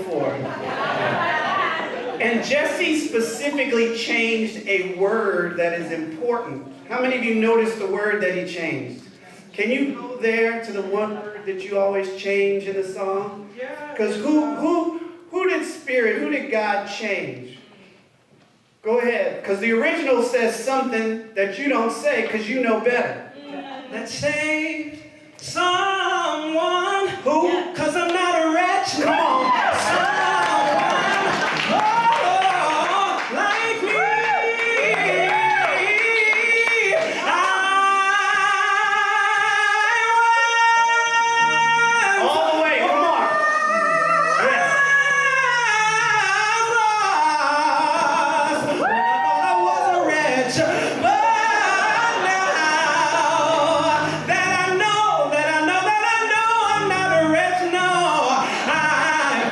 for. And Jesse specifically changed a word that is important. How many of you noticed the word that he changed? Can you go there to the one word that you always change in the song? Because who did God change? Go ahead, because the original says something that you don't say because you know better. Let's say someone Who? because I'm not a wretch. Come on. Like me. All the way, come on. Yes. I was a wretch, but now that I know I'm not a wretch, no, I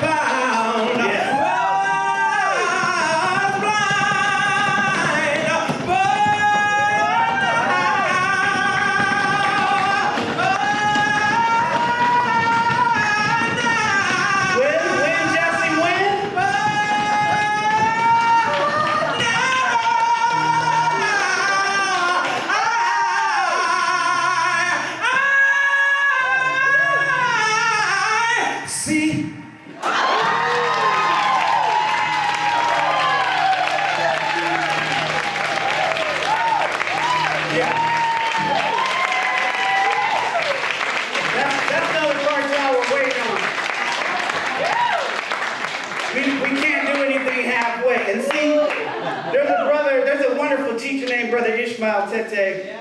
found Yes. was blind, When, Jesse, when? See, That's another part y'all were waiting on. We can't do anything halfway. And see, there's a wonderful teacher named Brother Ishmael Tete,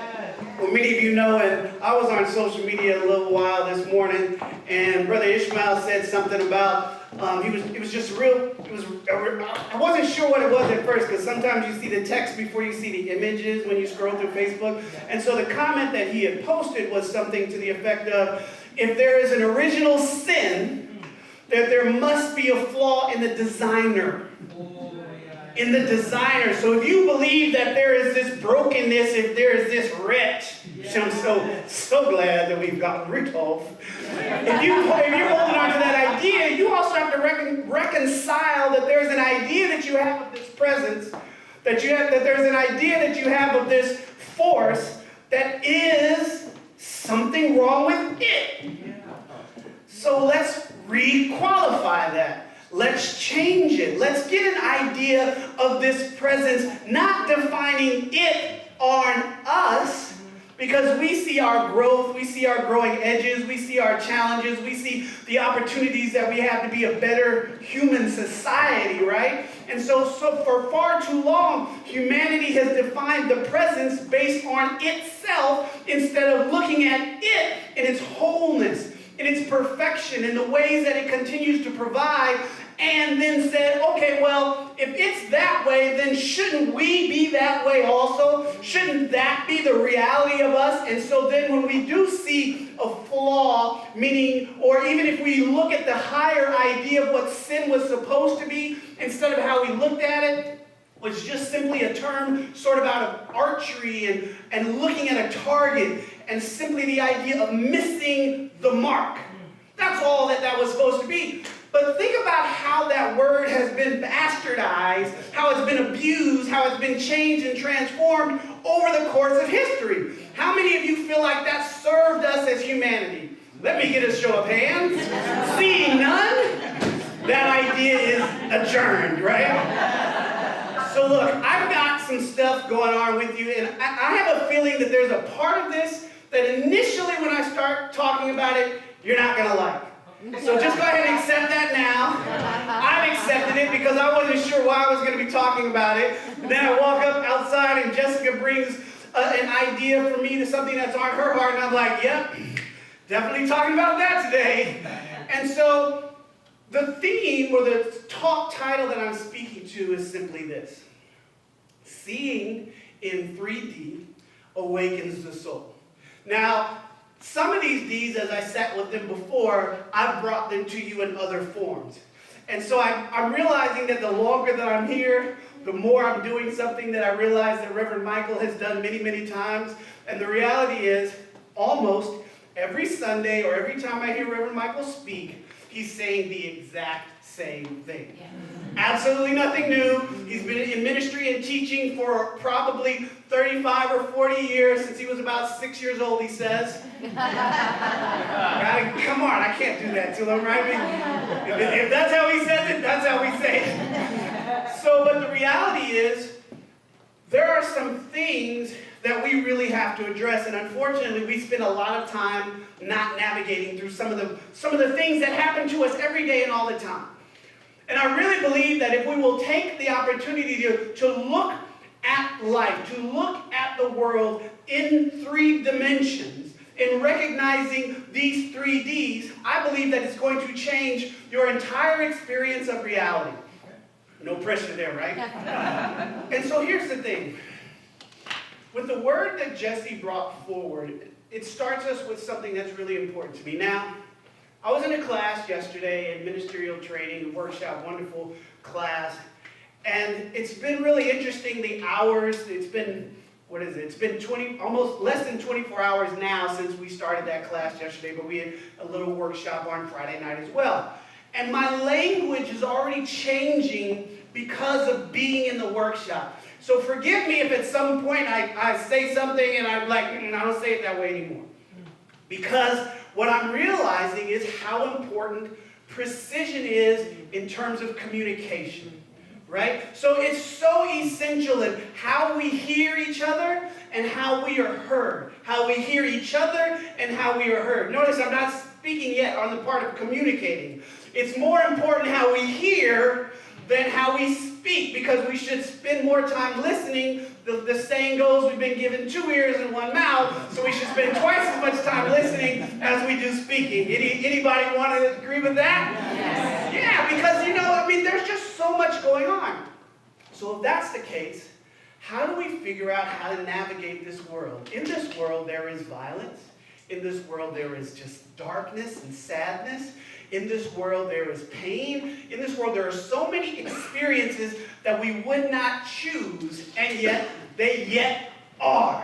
who many of you know, and I was on social media a little while this morning, and Brother Ishmael said something about, it was just real, I wasn't sure what it was at first, because sometimes you see the text before you see the images when you scroll through Facebook, and so the comment that he had posted was something to the effect of, if there is an original sin, that there must be a flaw in the designer. In the designer. So if you believe that there is this brokenness, if there is this wretch, which I'm so glad that we've gotten rid of. If you're holding on to that idea, you also have to reconcile that there's an idea that you have of this presence, that there's an idea that you have of this force that is something wrong with it. So let's re-qualify that. Let's change it. Let's get an idea of this presence, not defining it on us, because we see our growth, we see our growing edges, we see our challenges, we see the opportunities that we have to be a better human society, right? And so for far too long, humanity has defined the presence based on itself instead of looking at it in its wholeness, in its perfection, in the ways that it continues to provide, and then said, okay, well, if it's that way, then shouldn't we be that way also? Shouldn't that be the reality of us? And so then when we do see a flaw, meaning, or even if we look at the higher idea of what sin was supposed to be, instead of how we looked at it, was just simply a term sort of out of archery and looking at a target, and simply the idea of missing the mark. That's all that was supposed to be. But think about how that word has been bastardized, how it's been abused, how it's been changed and transformed over the course of history. How many of you feel like that served us as humanity? Let me get a show of hands. Seeing none, that idea is adjourned, right? So look, I've got some stuff going on with you, and I have a feeling that there's a part of this that initially when I start talking about it, you're not going to like. So just go ahead and accept that now. I've accepted it because I wasn't sure why I was going to be talking about it. And then I walk up outside and Jessica brings an idea for me to something that's on her heart, and I'm like, yep, definitely talking about that today. And so the theme or the talk title that I'm speaking to is simply this: Seeing in 3D awakens the soul. Now, some of these D's, as I sat with them before, I've brought them to you in other forms. And so I'm realizing that the longer that I'm here, the more I'm doing something that I realize that Reverend Michael has done many, many times. And the reality is, almost every Sunday or every time I hear Reverend Michael speak, he's saying the exact same thing. Absolutely nothing new. He's been in ministry and teaching for probably 35 or 40 years, since he was about 6 years old, he says. Right? Come on, I can't do that to him, right? If that's how he says it, that's how we say it. So, but the reality is, there are some things that we really have to address, and unfortunately, we spend a lot of time not navigating through some of the things that happen to us every day and all the time. And I really believe that if we will take the opportunity to look at life, to look at the world in 3 dimensions, in recognizing these 3 Ds, I believe that it's going to change your entire experience of reality. No pressure there, right? And so here's the thing. With the word that Jesse brought forward, it starts us with something that's really important to me. Now, I was in a class yesterday in ministerial training, a workshop, wonderful class, and it's been really interesting, the hours. It's been, what is it? It's been almost less than 24 hours now since we started that class yesterday, but we had a little workshop on Friday night as well. And my language is already changing because of being in the workshop. So forgive me if at some point I say something and I'm like, I don't say it that way anymore. Because what I'm realizing is how important precision is in terms of communication. Right? So it's so essential in how we hear each other and how we are heard. How we hear each other and how we are heard. Notice I'm not speaking yet on the part of communicating. It's more important how we hear than how we speak, because we should spend more time listening. The saying goes, we've been given 2 ears and 1 mouth, so we should spend twice as much time listening as we do speaking. Anybody want to agree with that? Yes. Yeah, because, there's just so much going on. So if that's the case, how do we figure out how to navigate this world? In this world, there is violence. In this world, there is just darkness and sadness. In this world, there is pain. In this world, there are so many experiences that we would not choose, and yet they are.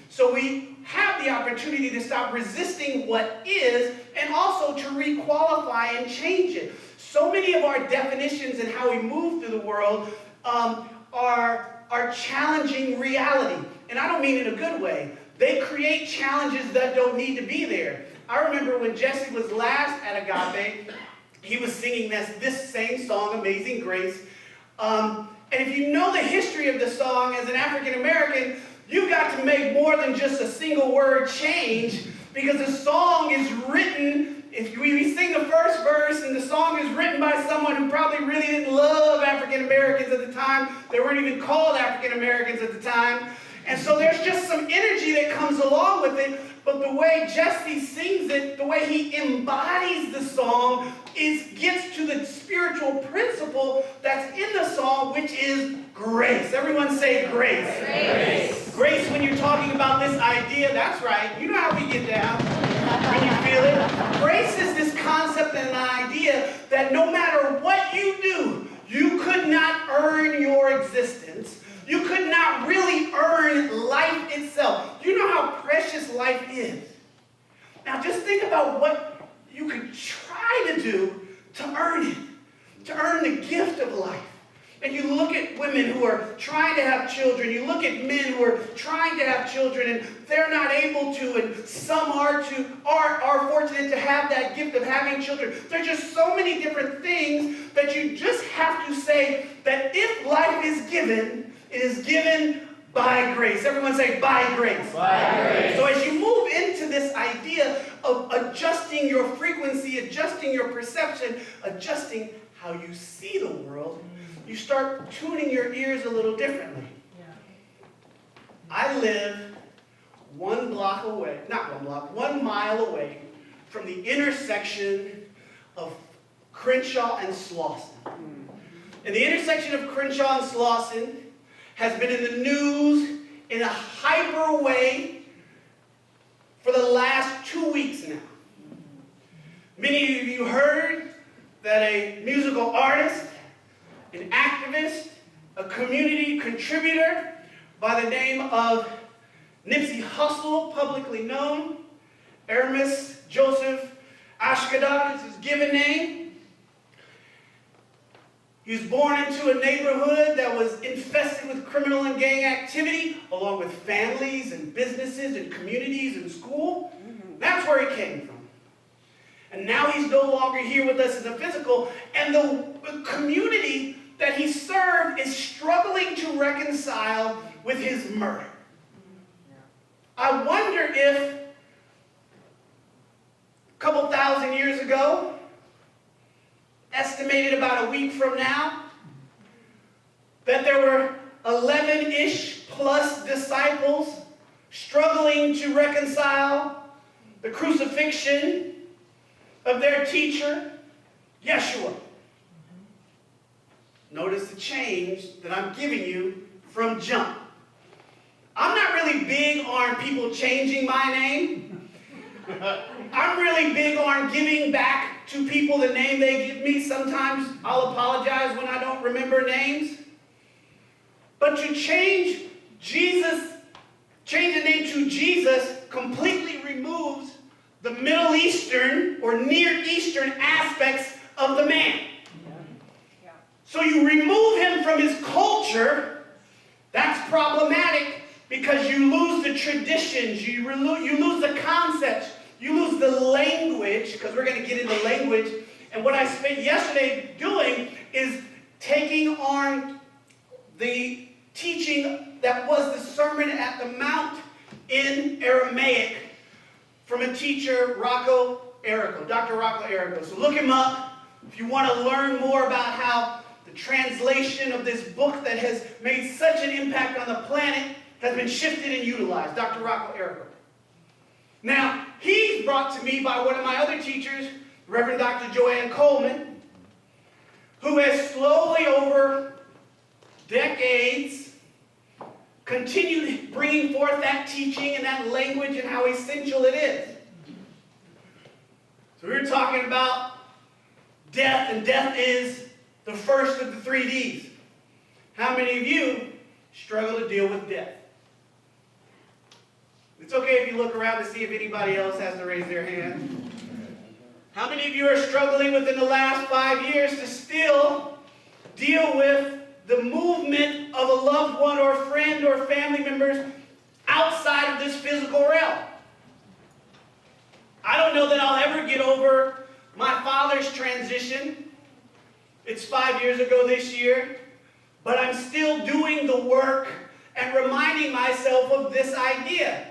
So we have the opportunity to stop resisting what is, and also to requalify and change it. So many of our definitions and how we move through the world are challenging reality. And I don't mean in a good way. They create challenges that don't need to be there. I remember when Jesse was last at Agape, he was singing this same song, Amazing Grace. And if you know the history of the song as an African American, you've got to make more than just a single word change, because the song is written, if we sing the first verse and the song is written by someone who probably really didn't love African Americans at the time. They weren't even called African Americans at the time. And so there's just some energy that comes along with it. But the way Jesse sings it, the way he embodies the song, gets to the spiritual principle that's in the song, which is grace. Everyone say grace. Grace. Grace, when you're talking about this idea, that's right. You know how we get down when you feel it. Grace is this concept and an idea that no matter what you do, you could not earn your existence. You could not really earn life itself. You know how precious life is. Now just think about what you could try to do to earn it, to earn the gift of life. And you look at women who are trying to have children. You look at men who are trying to have children and they're not able to, and some are fortunate to have that gift of having children. There are just so many different things that you just have to say that if life is given, it is given by grace. Everyone say, by grace. By grace. So as you move into this idea of adjusting your frequency, adjusting your perception, adjusting how you see the world, you start tuning your ears a little differently. I live 1 mile away from the intersection of Crenshaw and Slauson. And the intersection of Crenshaw and Slauson has been in the news in a hyper way for the last 2 weeks now. Many of you heard that a musical artist, an activist, a community contributor by the name of Nipsey Hussle, publicly known, Aramis Joseph, Ashkodod is his given name. He was born into a neighborhood that was infested with criminal and gang activity, along with families and businesses and communities and school. That's where he came from. And now he's no longer here with us in the physical, and the community that he served is struggling to reconcile with his murder. I wonder if a couple thousand years ago, estimated about a week from now, that there were 11-ish plus disciples struggling to reconcile the crucifixion of their teacher, Yeshua. Notice the change that I'm giving you from jump. I'm not really big on people changing my name. I'm really big on giving back to people the name they give me. Sometimes I'll apologize when I don't remember names. But to change the name to Jesus completely removes the Middle Eastern or Near Eastern aspects of the man. So you remove him from his culture. That's problematic because you lose the traditions, you lose the concepts, you lose the language, because we're going to get into language. And what I spent yesterday doing is taking on the teaching that was the Sermon at the Mount in Aramaic from a teacher, Dr. Rocco Errico. So look him up if you want to learn more about how the translation of this book that has made such an impact on the planet has been shifted and utilized. Dr. Rocco Errico. Now, he's brought to me by one of my other teachers, Reverend Dr. Joanne Coleman, who has slowly over decades continued bringing forth that teaching and that language and how essential it is. So we were talking about death, and death is the first of the 3 Ds. How many of you struggle to deal with death? It's okay if you look around to see if anybody else has to raise their hand. How many of you are struggling within the last 5 years to still deal with the movement of a loved one or friend or family members outside of this physical realm? I don't know that I'll ever get over my father's transition. It's 5 years ago this year, but I'm still doing the work and reminding myself of this idea.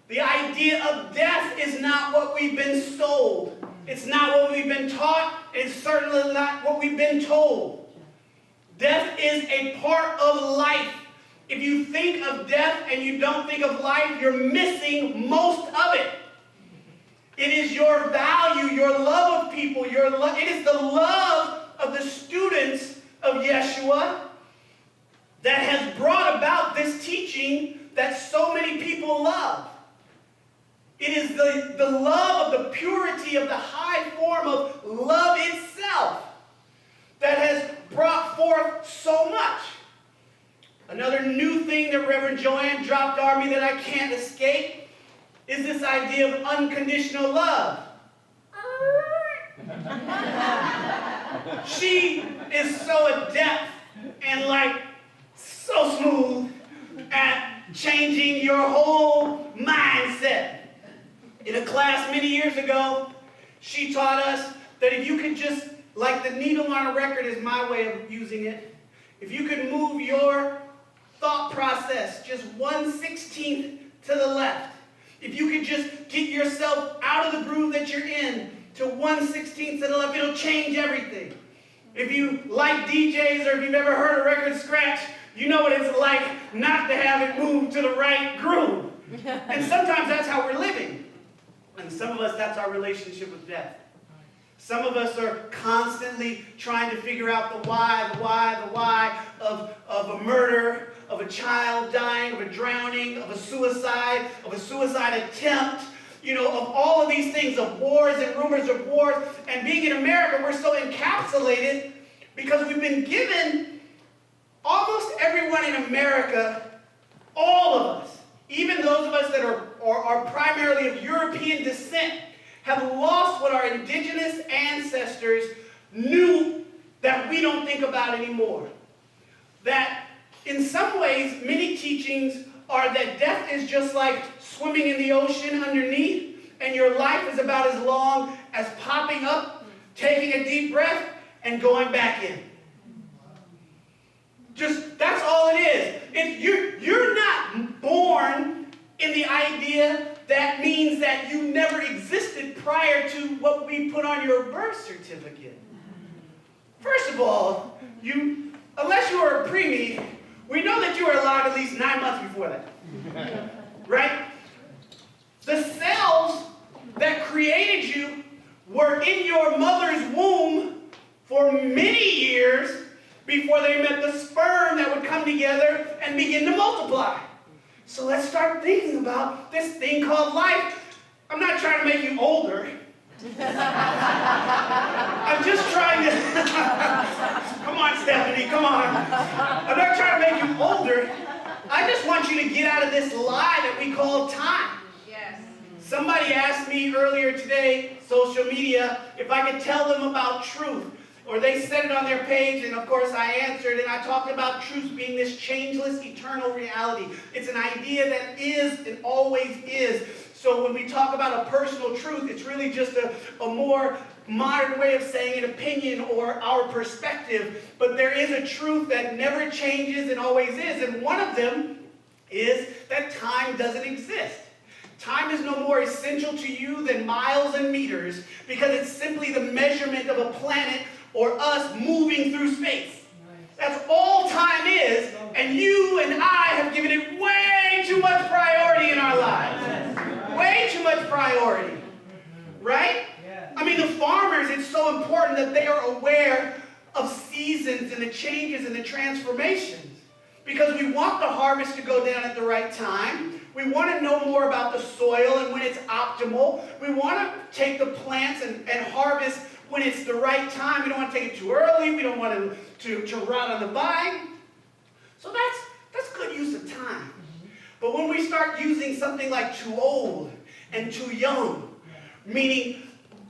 The idea of death is not what we've been sold. It's not what we've been taught. It's certainly not what we've been told. Death is a part of life. If you think of death and you don't think of life, you're missing most of it. It is your value, your love of people, it is the love of the students of Yeshua that has brought about this teaching that so many people love. It is the love of the purity of the high form of love itself that has brought forth so much. Another new thing that Reverend Joanne dropped on me that I can't escape is this idea of unconditional love. She is so adept and so smooth at changing your whole mindset. In a class many years ago, she taught us that if you could just, like the needle on a record is my way of using it, if you could move your thought process just 1/16 to the left, if you could just get yourself out of the groove that you're in to 1/16 to the left, it'll change everything. If you like DJs or if you've ever heard a record scratch, you know what it's like not to have it move to the right groove. And sometimes that's how we're living. And some of us, that's our relationship with death. Some of us are constantly trying to figure out the why of a murder, of a child dying, of a drowning, of a suicide attempt, of all of these things, of wars and rumors of wars. And being in America, we're so encapsulated because we've been given, almost everyone in America, all of us, even those of us that are primarily of European descent, have lost what our indigenous ancestors knew that we don't think about anymore. That in some ways, many teachings are that death is just like swimming in the ocean underneath, and your life is about as long as popping up, taking a deep breath, and going back in. Just, that's all it is. You're not born in the idea that means that you never existed prior to what we put on your birth certificate. First of all, unless you are a preemie, we know that you were alive at least 9 months before that. Right? The cells that created you were in your mother's womb for many years before they met the sperm that would come together and begin to multiply. So let's start thinking about this thing called life. I'm not trying to make you older. I'm just trying to... Come on, Stephanie, come on. I'm not trying to make you older. I just want you to get out of this lie that we call time. Yes. Somebody asked me earlier today, social media, if I could tell them about truth. Or they said it on their page, and of course I answered, and I talked about truth being this changeless, eternal reality. It's an idea that is and always is. So when we talk about a personal truth, it's really just a more modern way of saying an opinion or our perspective. But there is a truth that never changes and always is. And one of them is that time doesn't exist. Time is no more essential to you than miles and meters, because it's simply the measurement of a planet or us moving through space. That's all time is, and you and I have given it way too much priority in our lives. Way too much priority. Right? I mean, the farmers, it's so important that they are aware of seasons and the changes and the transformations, because we want the harvest to go down at the right time. We want to know more about the soil and when it's optimal. We want to take the plants and harvest when it's the right time. We don't want to take it too early. We don't want to rot on the vine. So that's good use of time. But when we start using something like too old and too young, meaning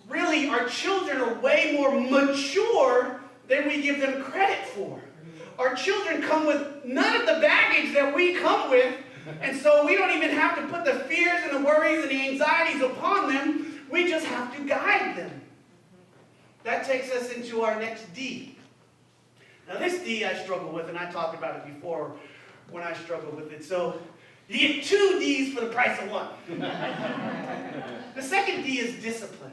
really our children are way more mature than we give them credit for. Our children come with none of the baggage that we come with, and so we don't even have to put the fears and the worries and the anxieties upon them. We just have to guide them. That takes us into our next D. Now this D I struggle with, and I talked about it before when I struggled with it. So you get 2 D's for the price of 1. The second D is discipline.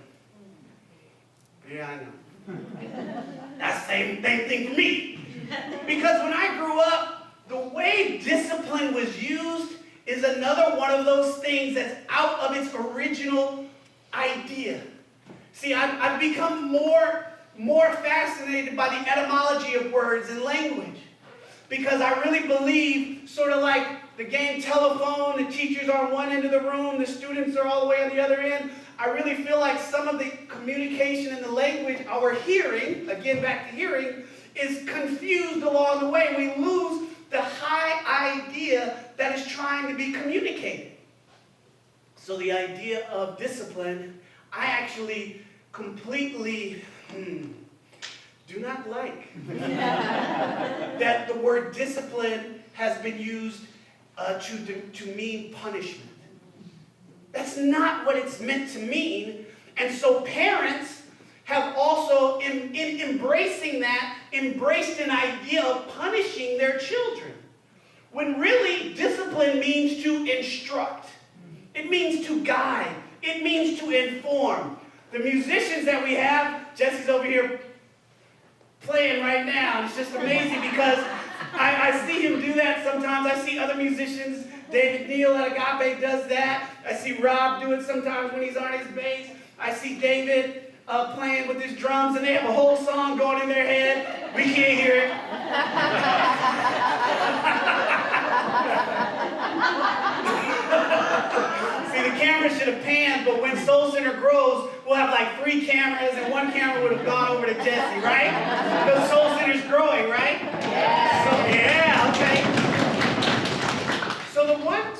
Yeah, I know. That's the same thing for me. Because when I grew up, the way discipline was used is another one of those things that's out of its original idea. See, I've become more fascinated by the etymology of words and language, because I really believe, sort of like the game telephone, the teachers are on one end of the room, the students are all the way on the other end. I really feel like some of the communication and the language, our hearing, again back to hearing, is confused along the way. We lose the high idea that is trying to be communicated. So the idea of discipline, I actually completely do not like. That the word discipline has been used to mean punishment. That's not what it's meant to mean. And so parents have also, in embracing that, embraced an idea of punishing their children. When really, discipline means to instruct. It means to guide. It means to inform. The musicians that we have, Jesse's over here playing right now. It's just amazing because I see him do that sometimes. I see other musicians. David Neal at Agape does that. I see Rob do it sometimes when he's on his bass. I see David playing with his drums, and they have a whole song going in their head. We can't hear it. See, the camera should have panned, but when Soul Center grows, we'll have like 3 cameras, and 1 camera would have gone over to Jesse, right? Because Soul Center's growing, right? Yeah. So, yeah, okay.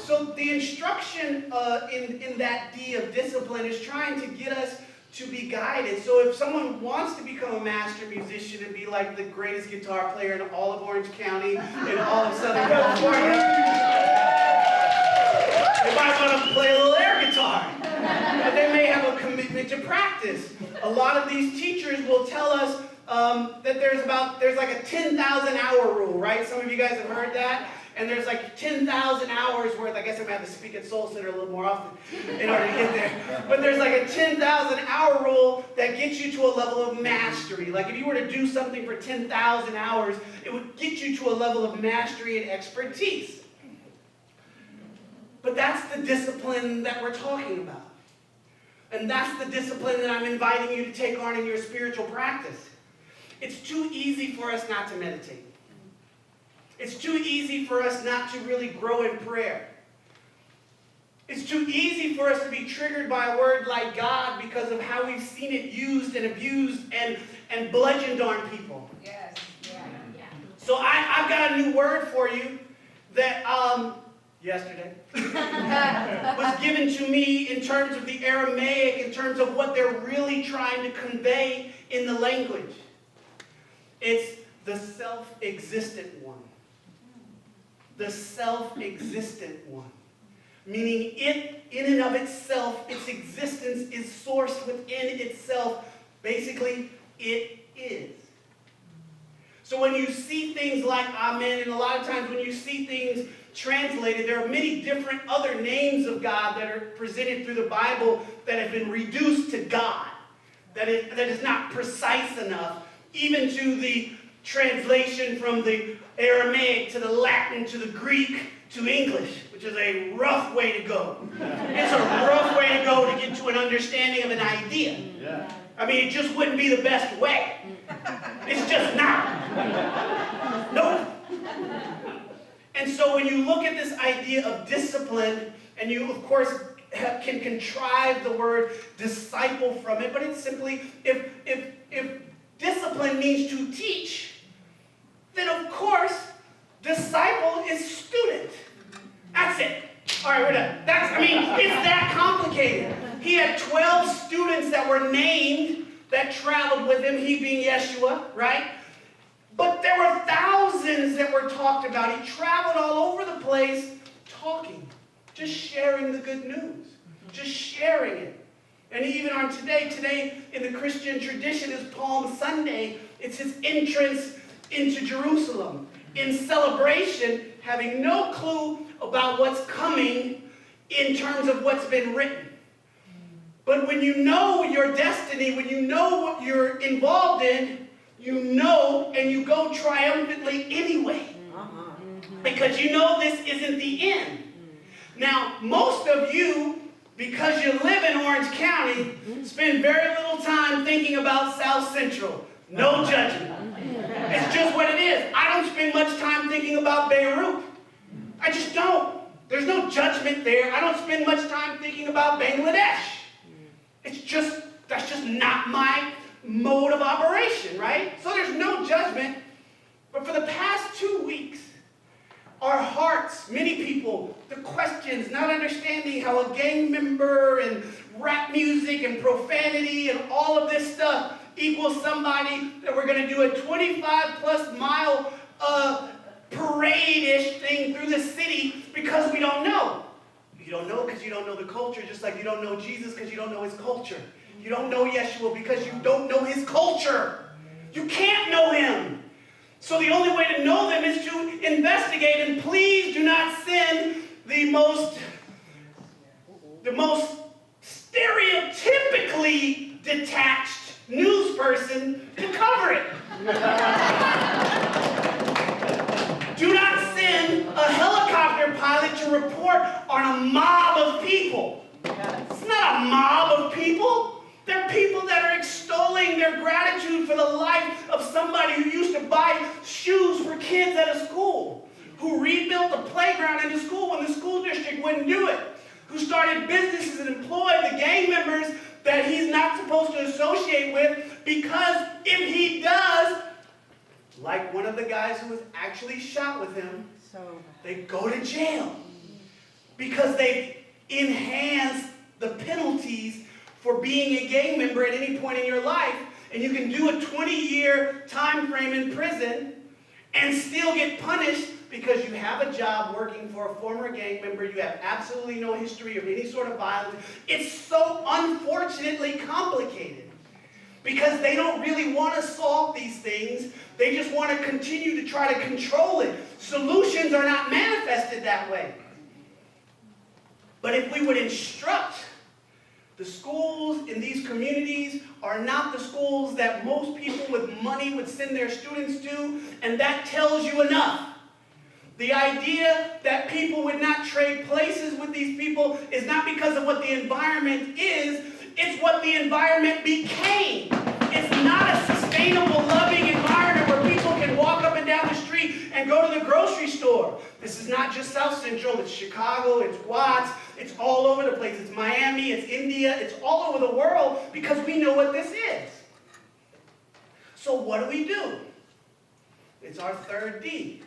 So the instruction in that D of discipline is trying to get us to be guided. So if someone wants to become a master musician and be like the greatest guitar player in all of Orange County and all of Southern California, they might want to play a little air guitar. But they may have a commitment to practice. A lot of these teachers will tell us that there's like a 10,000 hour rule, right? Some of you guys have heard that. And there's like 10,000 hours worth. I guess I'm going to have to speak at Soul Center a little more often in order to get there. But there's like a 10,000 hour rule that gets you to a level of mastery. Like if you were to do something for 10,000 hours, it would get you to a level of mastery and expertise. But that's the discipline that we're talking about. And that's the discipline that I'm inviting you to take on in your spiritual practice. It's too easy for us not to meditate. It's too easy for us not to really grow in prayer. It's too easy for us to be triggered by a word like God because of how we've seen it used and abused and bludgeoned on people. Yes. Yeah. So I've got a new word for you that yesterday was given to me in terms of the Aramaic, in terms of what they're really trying to convey in the language. It's the self-existent one. The self-existent one. Meaning it, in and of itself, its existence is sourced within itself. Basically, it is. So when you see things like Amen, and a lot of times when you see things translated, there are many different other names of God that are presented through the Bible that have been reduced to God. That is not precise enough, even to the translation from the Aramaic to the Latin to the Greek to English, which is a rough way to go. It's a rough way to go to get to an understanding of an idea. Yeah. I mean, it just wouldn't be the best way. It's just not. Nope. And so when you look at this idea of discipline, and you, of course, can contrive the word disciple from it, but it's simply, if discipline means to teach, then of course, disciple is student. That's it. All right, we're done. It's that complicated. He had 12 students that were named that traveled with him, he being Yeshua, right? But there were thousands that were talked about. He traveled all over the place talking, just sharing the good news, just sharing it. And even on today in the Christian tradition is Palm Sunday. It's his entrance into Jerusalem in celebration, having no clue about what's coming in terms of what's been written. But when you know your destiny, when you know what you're involved in, you know and you go triumphantly anyway. Because you know this isn't the end. Now, most of you, because you live in Orange County, spend very little time thinking about South Central. No judgment. It's just what it is. I don't spend much time thinking about Beirut. I just don't. There's no judgment there. I don't spend much time thinking about Bangladesh. That's just not my mode of operation, right? So there's no judgment. But for the past 2 weeks, our hearts, many people, the questions, not understanding how a gang member and rap music and profanity and all of this stuff equals somebody that we're going to do a 25-plus mile parade-ish thing through the city because we don't know. You don't know because you don't know the culture, just like you don't know Jesus because you don't know his culture. You don't know Yeshua because you don't know his culture. You can't know him. So the only way to know them is to investigate, and please do not send the most stereotypically detached news person to cover it. Do not send a helicopter pilot to report on a mob of people. It's not a mob of people. They're people that are extolling their gratitude for the life of somebody who used to buy shoes for kids at a school, who rebuilt the playground in the school when the school district wouldn't do it, who started businesses and employed the gang members that he's not supposed to associate with, because if he does, like one of the guys who was actually shot with him, they go to jail. because they've enhanced the penalties for being a gang member at any point in your life. And you can do a 20-year time frame in prison and still get punished because you have a job working for a former gang member. You have absolutely no history of any sort of violence. It's so unfortunately complicated because they don't really want to solve these things. They just want to continue to try to control it. Solutions are not manifested that way. But if we would instruct, the schools in these communities are not the schools that most people with money would send their students to, and that tells you enough. The idea that people would not trade places with these people is not because of what the environment is, it's what the environment became. It's not a sustainable, loving environment where people can walk up and down the street and go to the grocery store. This is not just South Central, it's Chicago, it's Watts, it's all over the place. It's Miami, it's India, it's all over the world because we know what this is. So what do? It's our third D.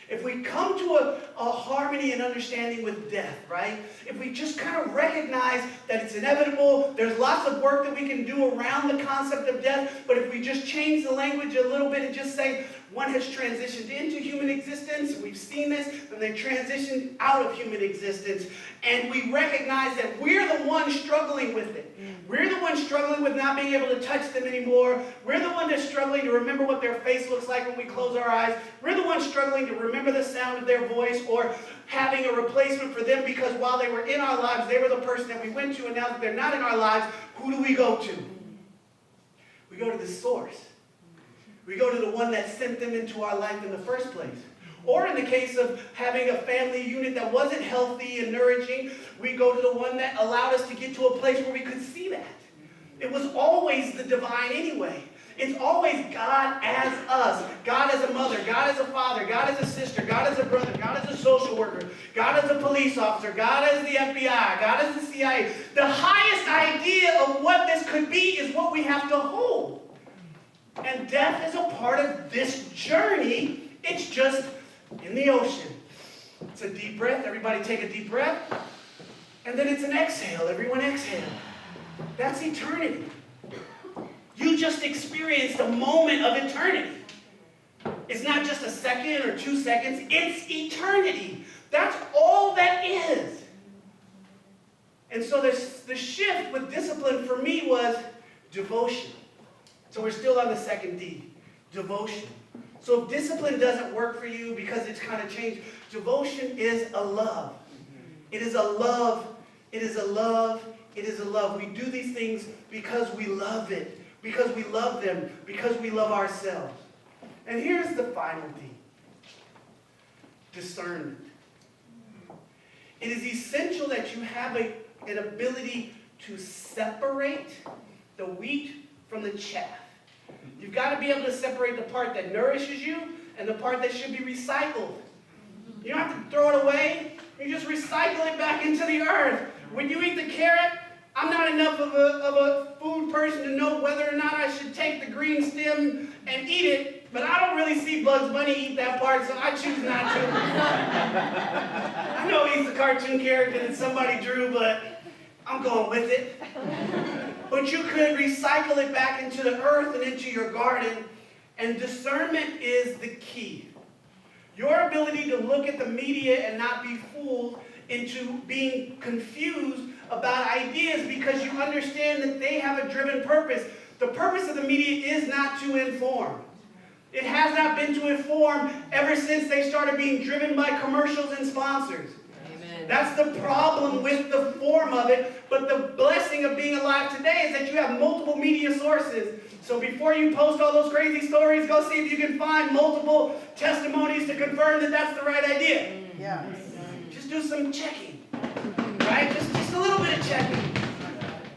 If we come to a harmony and understanding with death, right? If we just kind of recognize that it's inevitable, there's lots of work that we can do around the concept of death, but if we just change the language a little bit and just say, one has transitioned into human existence, and we've seen this, and they transitioned out of human existence, and we recognize that we're the ones struggling with it. We're the ones struggling with not being able to touch them anymore. We're the ones that's struggling to remember what their face looks like when we close our eyes. We're the ones struggling to remember the sound of their voice or having a replacement for them because while they were in our lives, they were the person that we went to, and now that they're not in our lives, who do we go to? We go to the source. We go to the one that sent them into our life in the first place. Or in the case of having a family unit that wasn't healthy and nourishing, we go to the one that allowed us to get to a place where we could see that. It was always the divine anyway. It's always God as us. God as a mother, God as a father, God as a sister, God as a brother, God as a social worker, God as a police officer, God as the FBI, God as the CIA. The highest idea of what this could be is what we have to hold. And death is a part of this journey. It's just in the ocean. It's a deep breath. Everybody take a deep breath. And then it's an exhale. Everyone exhale. That's eternity. You just experienced a moment of eternity. It's not just a second or 2 seconds. It's eternity. That's all that is. And so the shift with discipline for me was devotion. So we're still on the second D, devotion. So if discipline doesn't work for you because it's kind of changed, devotion is a love. It is a love. It is a love. It is a love. We do these things because we love it, because we love them, because we love ourselves. And here's the final D, discernment. It is essential that you have an ability to separate the wheat from the chaff. You've got to be able to separate the part that nourishes you and the part that should be recycled. You don't have to throw it away. You just recycle it back into the earth. When you eat the carrot, I'm not enough of a food person to know whether or not I should take the green stem and eat it, but I don't really see Bugs Bunny eat that part, so I choose not to. I know he's a cartoon character that somebody drew, but I'm going with it. But you could recycle it back into the earth and into your garden, and discernment is the key. Your ability to look at the media and not be fooled into being confused about ideas because you understand that they have a driven purpose. The purpose of the media is not to inform. It has not been to inform ever since they started being driven by commercials and sponsors. That's the problem with the form of it, but the blessing of being alive today is that you have multiple media sources. So before you post all those crazy stories, go see if you can find multiple testimonies to confirm that that's the right idea. Yeah. Just do some checking, right? Just a little bit of checking.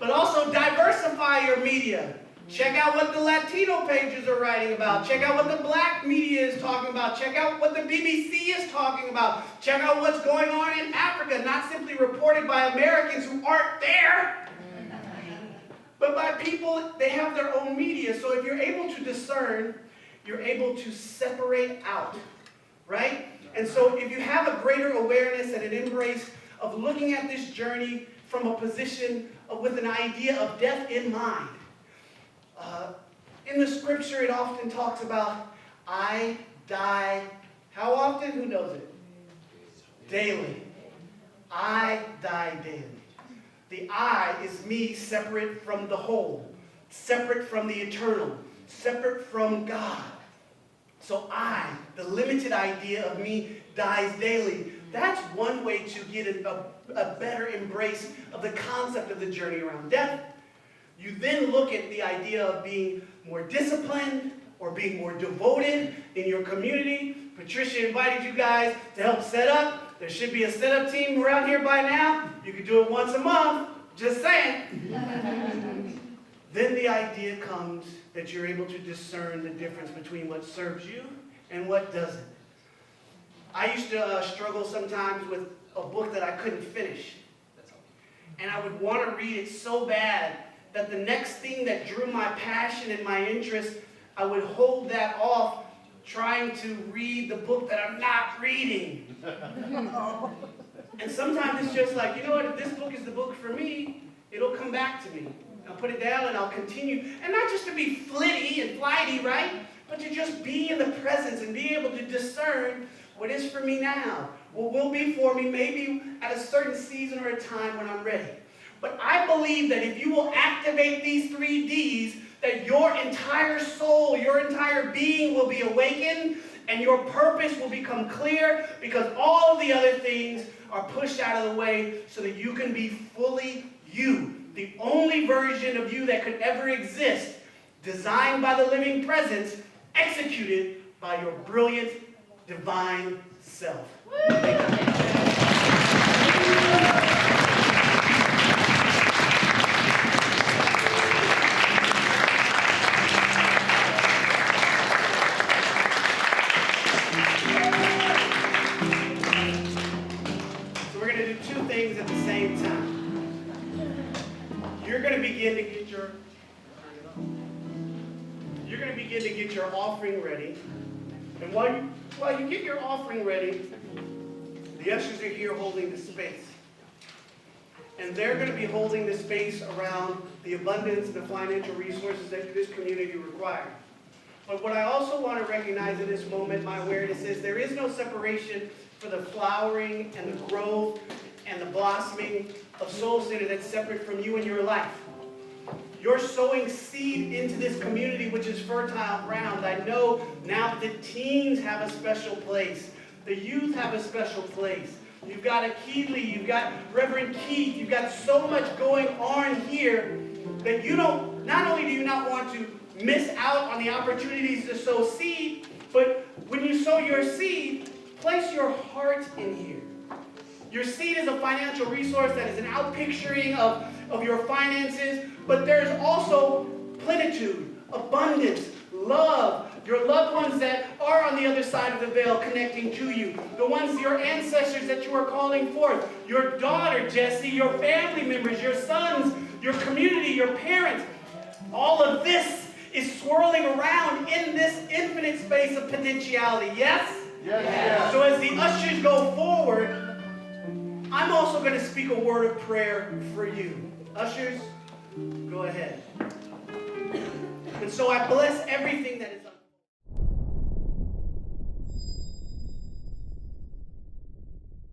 But also diversify your media. Check out what the Latino pages are writing about. Check out what the black media is talking about. Check out what the BBC is talking about. Check out what's going on in Africa, not simply reported by Americans who aren't there, but by people, they have their own media. So if you're able to discern, you're able to separate out, right? And so if you have a greater awareness and an embrace of looking at this journey from a position with an idea of death in mind. In the scripture, it often talks about, I die. How often? Who knows it? Daily. I die daily. The I is me separate from the whole, separate from the eternal, separate from God. So I, the limited idea of me, dies daily. That's one way to get a better embrace of the concept of the journey around death. You then look at the idea of being more disciplined or being more devoted in your community. Patricia invited you guys to help set up. There should be a setup team around here by now. You could do it once a month. Just saying. Then the idea comes that you're able to discern the difference between what serves you and what doesn't. I used to struggle sometimes with a book that I couldn't finish. And I would want to read it so bad that the next thing that drew my passion and my interest, I would hold that off trying to read the book that I'm not reading. And sometimes it's just like, you know what, if this book is the book for me, it'll come back to me. I'll put it down and I'll continue. And not just to be flitty and flighty, right? But to just be in the presence and be able to discern what is for me now, what will be for me maybe at a certain season or a time when I'm ready. But I believe that if you will activate these 3 Ds, that your entire soul, your entire being will be awakened and your purpose will become clear, because all of the other things are pushed out of the way so that you can be fully you, the only version of you that could ever exist, designed by the living presence, executed by your brilliant divine self. Thank you. At the same time. You're going to begin to get your offering ready. And while you get your offering ready, the ushers are here holding the space. And they're going to be holding the space around the abundance and the financial resources that this community requires. But what I also want to recognize in this moment, my awareness is there is no separation for the flowering and the growth and the blossoming of Soul Center that's separate from you and your life. You're sowing seed into this community, which is fertile ground. I know now the teens have a special place. The youth have a special place. You've got a Keeley, you've got Reverend Keith, you've got so much going on here that you don't, not only do you not want to miss out on the opportunities to sow seed, but when you sow your seed, place your heart in here. Your seed is a financial resource that is an outpicturing of your finances, but there's also plenitude, abundance, love, your loved ones that are on the other side of the veil connecting to you, the ones, your ancestors that you are calling forth, your daughter, Jesse, your family members, your sons, your community, your parents. All of this is swirling around in this infinite space of potentiality. Yes? Yes. So as the ushers go forward, I'm also going to speak a word of prayer for you. Ushers, go ahead. And so I bless everything that is